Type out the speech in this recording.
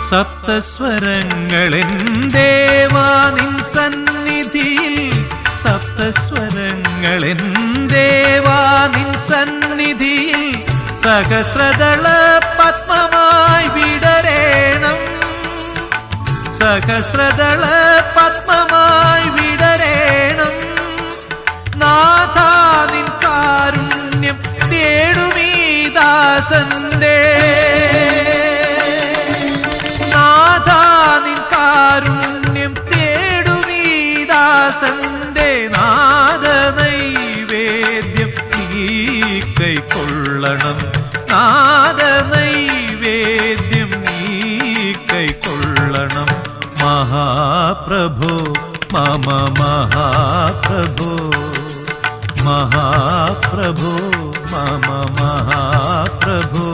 സപ്തസ്വരങ്ങളെൻ ദേവാ നിൻ സന്നിധിയിൽ, സപ്തസ്വരങ്ങളെൻ ദേവാ നിൻ സന്നിധിയിൽ സഹസ്രദള പത്മമായി വിടരേണം, സഹസ്രദള പത്മമായി വിടരേണം. നാഥാ നിൻ കാരുണ്യം തേടുമീ ദാസന്റെ, നാഥാ നിൻ കാരുണ്യം തേടുമീ ദാസന്റെ. നാദ നൈവേദ്യം നീ കൈക്കൊള്ളണം, നാദ നൈവേദ്യം നീ കൈക്കൊള്ളണം. മഹാപ്രഭോ മമ മഹാപ്രഭോ, മഹാപ്രഭോ മമ മഹാപ്രഭോ.